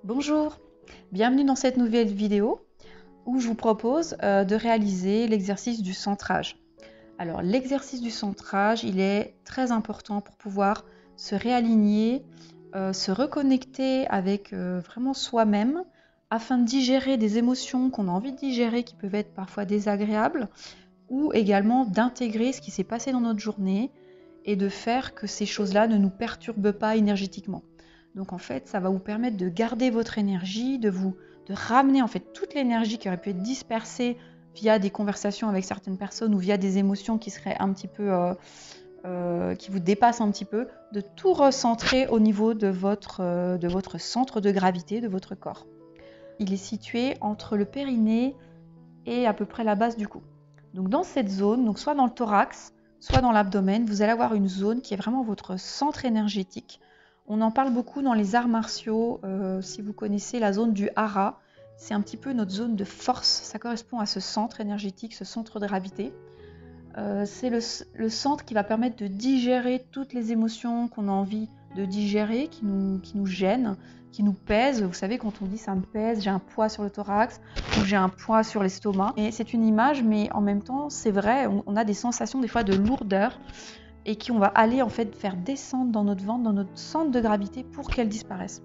Bonjour, bienvenue dans cette nouvelle vidéo où je vous propose de réaliser l'exercice du centrage. Alors l'exercice du centrage, il est très important pour pouvoir se réaligner, se reconnecter avec vraiment soi-même afin de digérer des émotions qu'on a envie de digérer qui peuvent être parfois désagréables ou également d'intégrer ce qui s'est passé dans notre journée et de faire que ces choses-là ne nous perturbent pas énergétiquement. Donc en fait, ça va vous permettre de garder votre énergie, de ramener en fait toute l'énergie qui aurait pu être dispersée via des conversations avec certaines personnes ou via des émotions qui seraient un petit peu qui vous dépassent un petit peu, de tout recentrer au niveau de votre centre de gravité, de votre corps. Il est situé entre le périnée et à peu près la base du cou. Donc dans cette zone, donc soit dans le thorax, soit dans l'abdomen, vous allez avoir une zone qui est vraiment votre centre énergétique. On en parle beaucoup dans les arts martiaux, si vous connaissez la zone du hara, c'est un petit peu notre zone de force, ça correspond à ce centre énergétique, ce centre de gravité. C'est le centre qui va permettre de digérer toutes les émotions qu'on a envie de digérer, qui nous gênent, qui nous pèsent. Vous savez, quand on dit ça me pèse, j'ai un poids sur le thorax ou j'ai un poids sur l'estomac. Et c'est une image, mais en même temps, c'est vrai, on a des sensations des fois de lourdeur et qui on va aller en fait faire descendre dans notre ventre, dans notre centre de gravité pour qu'elle disparaisse.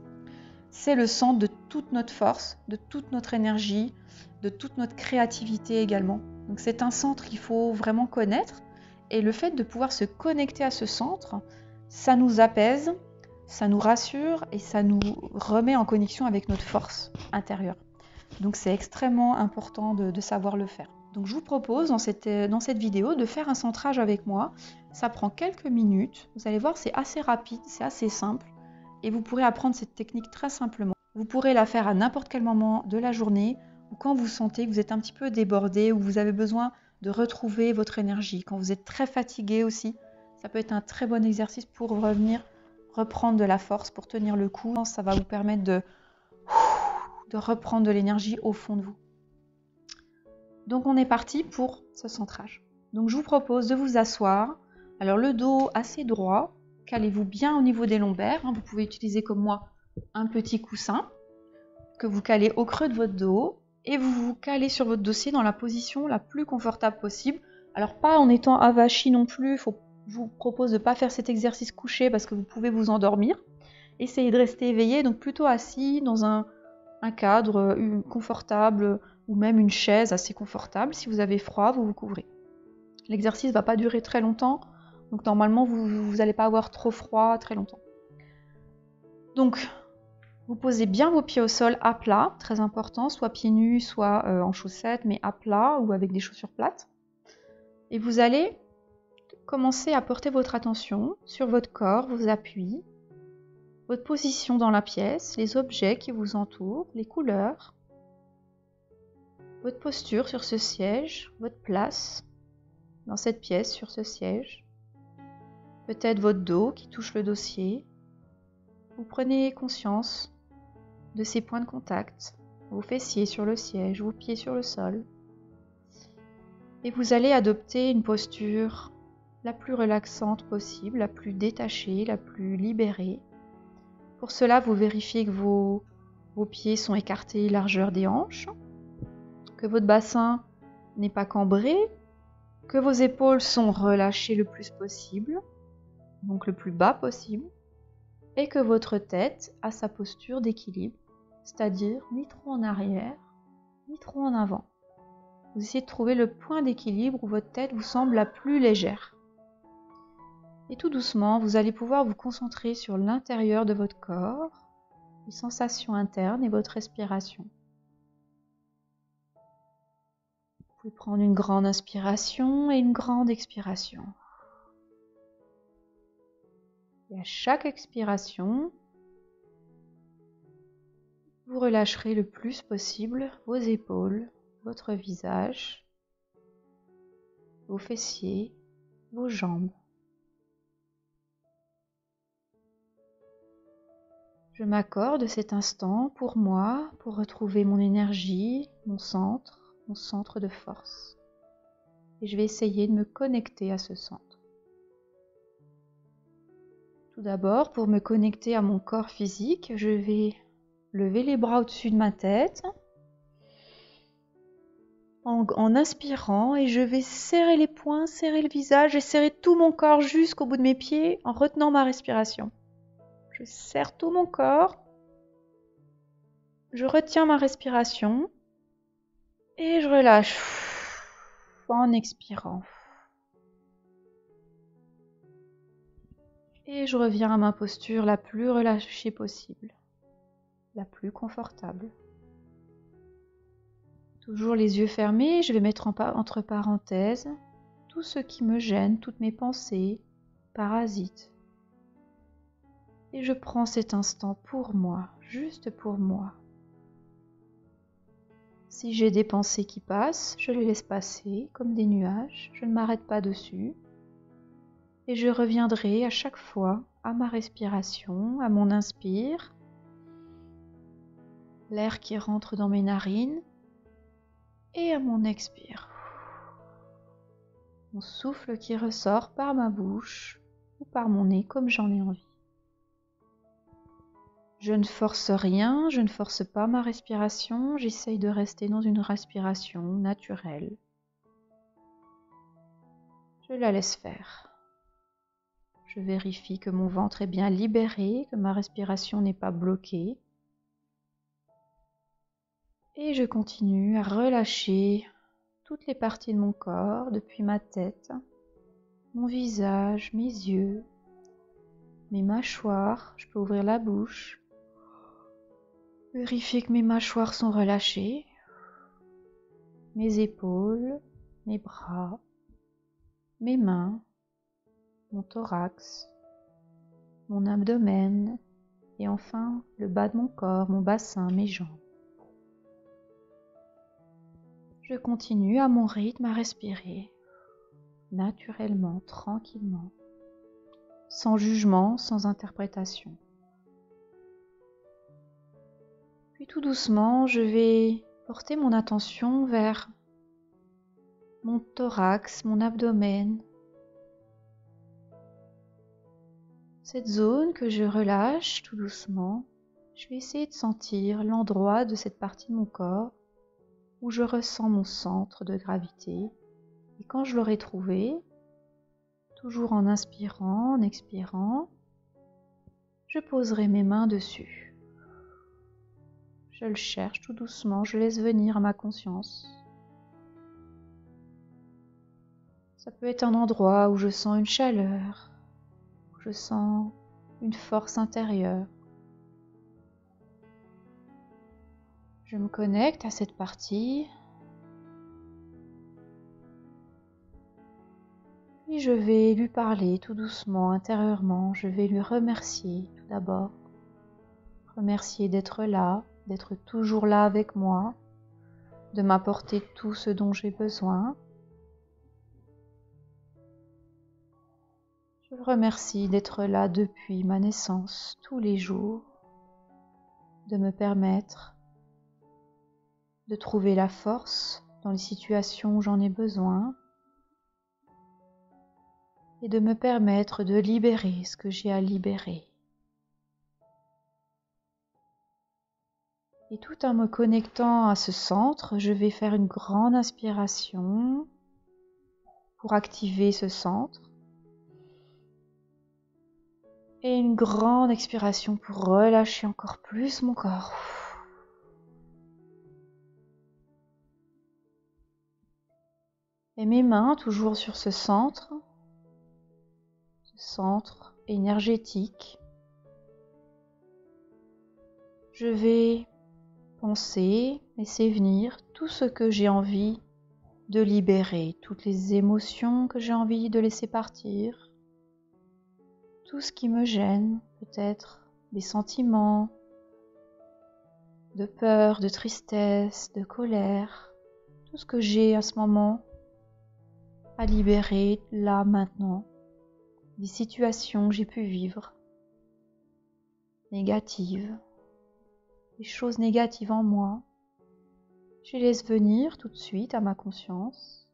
C'est le centre de toute notre force, de toute notre énergie, de toute notre créativité également. Donc c'est un centre qu'il faut vraiment connaître et le fait de pouvoir se connecter à ce centre, ça nous apaise, ça nous rassure et ça nous remet en connexion avec notre force intérieure. Donc c'est extrêmement important de savoir le faire. Donc je vous propose dans cette vidéo de faire un centrage avec moi. Ça prend quelques minutes. Vous allez voir, c'est assez rapide, c'est assez simple. Et vous pourrez apprendre cette technique très simplement. Vous pourrez la faire à n'importe quel moment de la journée ou quand vous sentez que vous êtes un petit peu débordé ou vous avez besoin de retrouver votre énergie. Quand vous êtes très fatigué aussi, ça peut être un très bon exercice pour revenir reprendre de la force, pour tenir le coup. Ça va vous permettre de reprendre de l'énergie au fond de vous. Donc on est parti pour ce centrage. Donc je vous propose de vous asseoir. Alors le dos assez droit, calez-vous bien au niveau des lombaires. Vous pouvez utiliser comme moi un petit coussin que vous calez au creux de votre dos et vous vous calez sur votre dossier dans la position la plus confortable possible. Alors pas en étant avachi non plus, je vous propose de ne pas faire cet exercice couché parce que vous pouvez vous endormir. Essayez de rester éveillé, donc plutôt assis dans un cadre confortable ou même une chaise assez confortable. Si vous avez froid, vous vous couvrez. L'exercice ne va pas durer très longtemps, donc normalement vous n'allez pas avoir trop froid très longtemps. Donc vous posez bien vos pieds au sol à plat, très important, soit pieds nus, soit en chaussettes, mais à plat ou avec des chaussures plates. Et vous allez commencer à porter votre attention sur votre corps, vos appuis, votre position dans la pièce, les objets qui vous entourent, les couleurs, votre posture sur ce siège, votre place dans cette pièce sur ce siège, peut-être votre dos qui touche le dossier. Vous prenez conscience de ces points de contact, vos fessiers sur le siège, vos pieds sur le sol. Et vous allez adopter une posture la plus relaxante possible, la plus détachée, la plus libérée. Pour cela, vous vérifiez que vos pieds sont écartés largeur des hanches, que votre bassin n'est pas cambré, que vos épaules sont relâchées le plus possible, donc le plus bas possible, et que votre tête a sa posture d'équilibre, c'est-à-dire ni trop en arrière, ni trop en avant. Vous essayez de trouver le point d'équilibre où votre tête vous semble la plus légère. Et tout doucement, vous allez pouvoir vous concentrer sur l'intérieur de votre corps, les sensations internes et votre respiration. Vous pouvez prendre une grande inspiration et une grande expiration. Et à chaque expiration, vous relâcherez le plus possible vos épaules, votre visage, vos fessiers, vos jambes. Je m'accorde cet instant pour moi, pour retrouver mon énergie, mon centre de force. Et je vais essayer de me connecter à ce centre. Tout d'abord, pour me connecter à mon corps physique, je vais lever les bras au-dessus de ma tête en inspirant, et je vais serrer les poings, serrer le visage et serrer tout mon corps jusqu'au bout de mes pieds en retenant ma respiration. Je serre tout mon corps, je retiens ma respiration et je relâche en expirant. Et je reviens à ma posture la plus relâchée possible, la plus confortable. Toujours les yeux fermés, je vais mettre entre parenthèses tout ce qui me gêne, toutes mes pensées, parasites. Et je prends cet instant pour moi, juste pour moi. Si j'ai des pensées qui passent, je les laisse passer comme des nuages, je ne m'arrête pas dessus. Et je reviendrai à chaque fois à ma respiration, à mon inspire, l'air qui rentre dans mes narines, et à mon expire. Mon souffle qui ressort par ma bouche ou par mon nez comme j'en ai envie. Je ne force rien, je ne force pas ma respiration, j'essaye de rester dans une respiration naturelle. Je la laisse faire. Je vérifie que mon ventre est bien libéré, que ma respiration n'est pas bloquée. Et je continue à relâcher toutes les parties de mon corps, depuis ma tête, mon visage, mes yeux, mes mâchoires. Je peux ouvrir la bouche. Vérifier que mes mâchoires sont relâchées, mes épaules, mes bras, mes mains, mon thorax, mon abdomen et enfin le bas de mon corps, mon bassin, mes jambes. Je continue à mon rythme à respirer, naturellement, tranquillement, sans jugement, sans interprétation. Puis tout doucement, je vais porter mon attention vers mon thorax, mon abdomen. Cette zone que je relâche tout doucement, je vais essayer de sentir l'endroit de cette partie de mon corps où je ressens mon centre de gravité. Et quand je l'aurai trouvé, toujours en inspirant, en expirant, je poserai mes mains dessus. Je le cherche tout doucement, je laisse venir à ma conscience. Ça peut être un endroit où je sens une chaleur, où je sens une force intérieure. Je me connecte à cette partie. Puis je vais lui parler tout doucement, intérieurement. Je vais lui remercier tout d'abord. Remercier d'être là, d'être toujours là avec moi, de m'apporter tout ce dont j'ai besoin. Je le remercie d'être là depuis ma naissance, tous les jours, de me permettre de trouver la force dans les situations où j'en ai besoin et de me permettre de libérer ce que j'ai à libérer. Et tout en me connectant à ce centre, je vais faire une grande inspiration pour activer ce centre et une grande expiration pour relâcher encore plus mon corps. Et mes mains toujours sur ce centre énergétique. Je vais penser, laisser venir tout ce que j'ai envie de libérer, toutes les émotions que j'ai envie de laisser partir, tout ce qui me gêne, peut-être des sentiments de peur, de tristesse, de colère, tout ce que j'ai à ce moment à libérer là maintenant, des situations que j'ai pu vivre, négatives, des choses négatives en moi. Je les laisse venir tout de suite à ma conscience.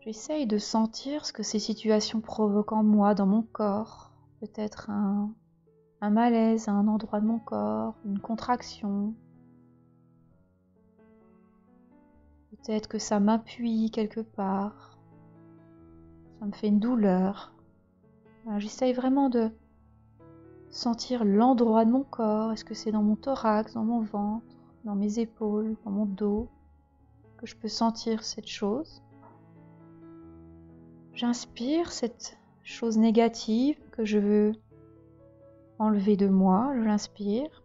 J'essaye de sentir ce que ces situations provoquent en moi, dans mon corps. Peut-être un un malaise à un endroit de mon corps, une contraction. Peut-être que ça m'appuie quelque part, ça me fait une douleur. Voilà, j'essaye vraiment de sentir l'endroit de mon corps. Est-ce que c'est dans mon thorax, dans mon ventre, dans mes épaules, dans mon dos, que je peux sentir cette chose? J'inspire cette chose négative que je veux enlever de moi, je l'inspire.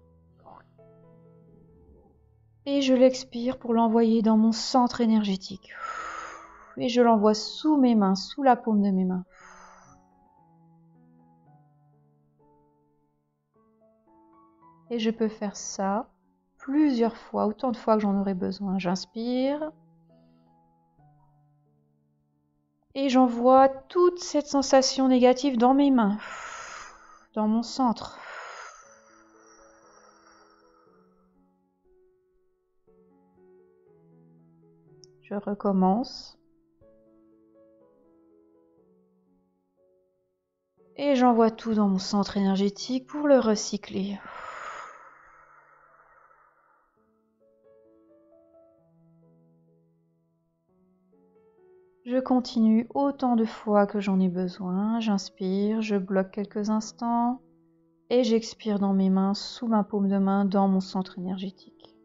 Et je l'expire pour l'envoyer dans mon centre énergétique. Et je l'envoie sous mes mains, sous la paume de mes mains. Et je peux faire ça plusieurs fois, autant de fois que j'en aurai besoin. J'inspire. Et j'envoie toute cette sensation négative dans mes mains, dans mon centre. Je recommence. Et j'envoie tout dans mon centre énergétique pour le recycler. Je continue autant de fois que j'en ai besoin. J'inspire, je bloque quelques instants et j'expire dans mes mains, sous ma paume de main, dans mon centre énergétique.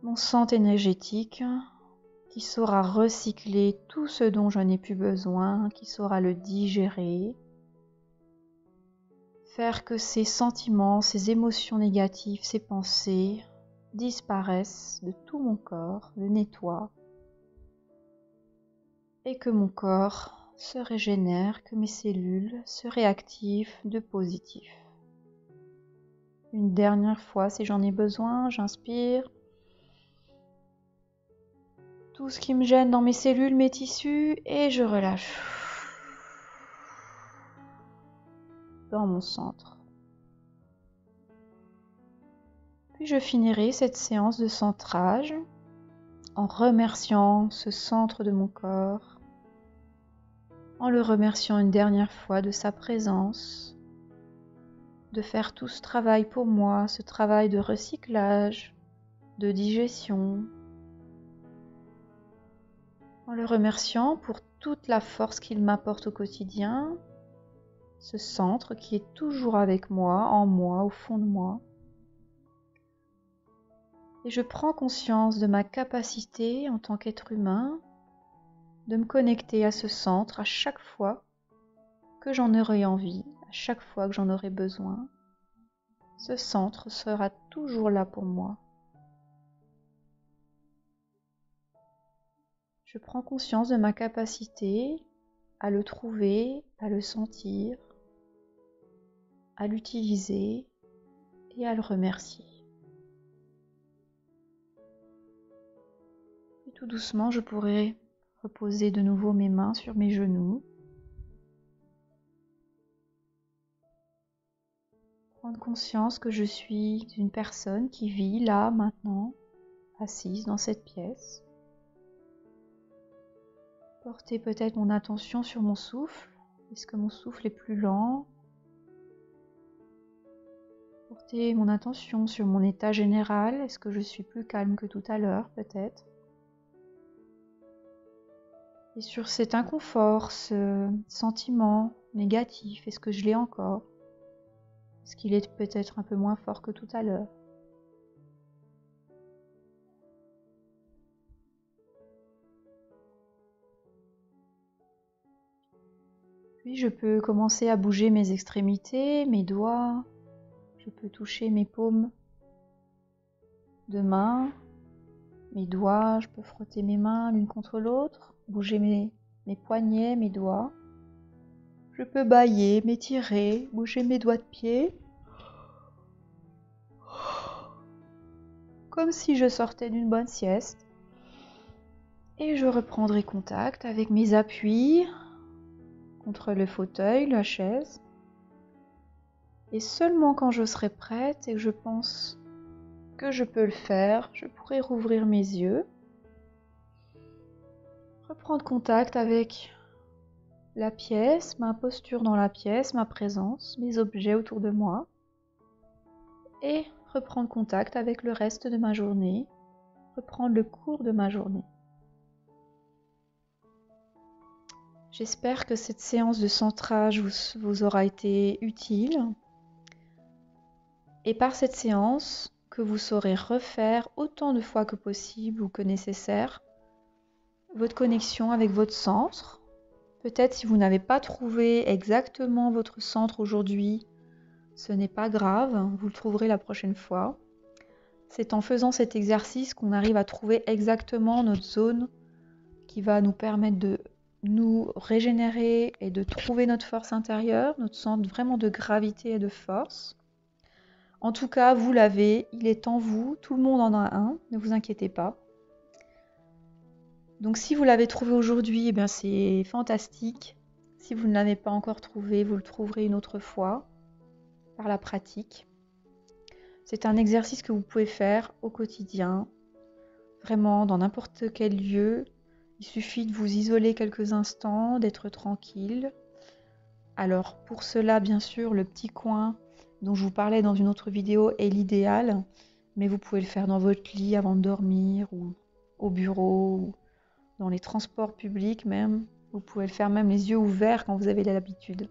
Mon centre énergétique qui saura recycler tout ce dont je n'ai plus besoin, qui saura le digérer, faire que ces sentiments, ces émotions négatives, ces pensées disparaissent de tout mon corps, le nettoie, et que mon corps se régénère, que mes cellules se réactivent de positif. Une dernière fois, si j'en ai besoin, j'inspire. Tout ce qui me gêne dans mes cellules, mes tissus, et je relâche dans mon centre. Puis je finirai cette séance de centrage en remerciant ce centre de mon corps, en le remerciant une dernière fois de sa présence, de faire tout ce travail pour moi, ce travail de recyclage, de digestion, en le remerciant pour toute la force qu'il m'apporte au quotidien, ce centre qui est toujours avec moi, en moi, au fond de moi. Et je prends conscience de ma capacité en tant qu'être humain de me connecter à ce centre à chaque fois que j'en aurai envie, à chaque fois que j'en aurai besoin. Ce centre sera toujours là pour moi. Je prends conscience de ma capacité à le trouver, à le sentir, à l'utiliser et à le remercier. Et tout doucement, je pourrai reposer de nouveau mes mains sur mes genoux, prendre conscience que je suis une personne qui vit là, maintenant, assise dans cette pièce. Porter peut-être mon attention sur mon souffle. Est-ce que mon souffle est plus lent? Porter mon attention sur mon état général. Est-ce que je suis plus calme que tout à l'heure, peut-être? Et sur cet inconfort, ce sentiment négatif, est-ce que je l'ai encore? Est-ce qu'il est peut-être un peu moins fort que tout à l'heure? Puis je peux commencer à bouger mes extrémités, mes doigts. Je peux toucher mes paumes de main, mes doigts. Je peux frotter mes mains l'une contre l'autre, bouger mes poignets, mes doigts. Je peux bâiller, m'étirer, bouger mes doigts de pied. Comme si je sortais d'une bonne sieste. Et je reprendrai contact avec mes appuis contre le fauteuil, la chaise. Et seulement quand je serai prête et que je pense que je peux le faire, je pourrai rouvrir mes yeux, reprendre contact avec la pièce, ma posture dans la pièce, ma présence, mes objets autour de moi et reprendre contact avec le reste de ma journée, reprendre le cours de ma journée. J'espère que cette séance de centrage vous aura été utile et par cette séance que vous saurez refaire autant de fois que possible ou que nécessaire votre connexion avec votre centre. Peut-être si vous n'avez pas trouvé exactement votre centre aujourd'hui, ce n'est pas grave, vous le trouverez la prochaine fois. C'est en faisant cet exercice qu'on arrive à trouver exactement notre zone qui va nous permettre de nous régénérer et de trouver notre force intérieure, notre centre vraiment de gravité et de force. En tout cas, vous l'avez, il est en vous, tout le monde en a un, ne vous inquiétez pas. Donc si vous l'avez trouvé aujourd'hui, eh bien c'est fantastique. Si vous ne l'avez pas encore trouvé, vous le trouverez une autre fois par la pratique. C'est un exercice que vous pouvez faire au quotidien, vraiment dans n'importe quel lieu. Il suffit de vous isoler quelques instants, d'être tranquille. Alors pour cela, bien sûr, le petit coin dont je vous parlais dans une autre vidéo est l'idéal, mais vous pouvez le faire dans votre lit avant de dormir ou au bureau ou dans les transports publics même. Vous pouvez le faire même les yeux ouverts quand vous avez l'habitude.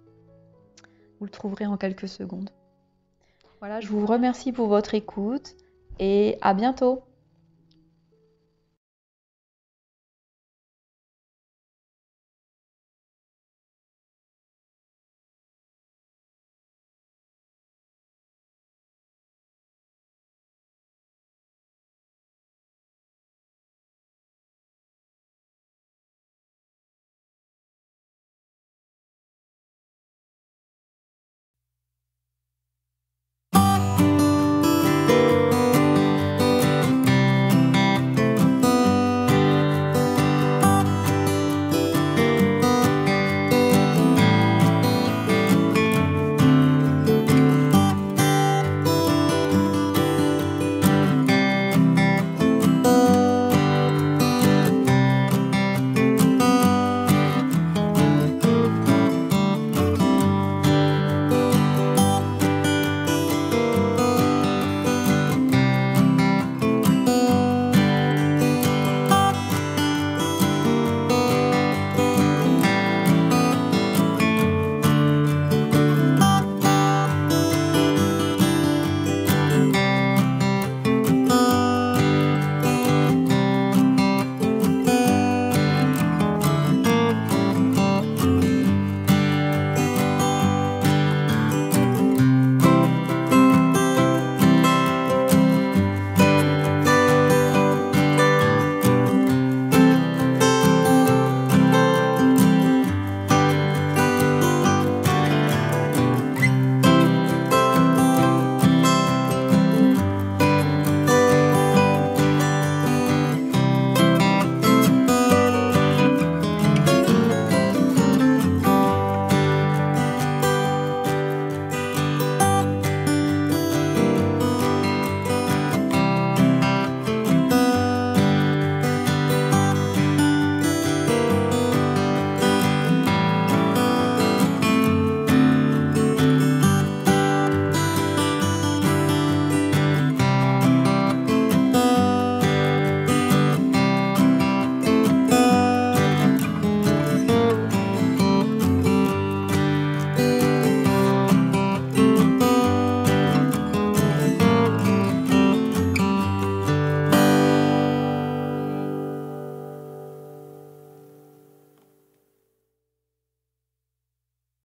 Vous le trouverez en quelques secondes. Voilà, je vous remercie pour votre écoute et à bientôt.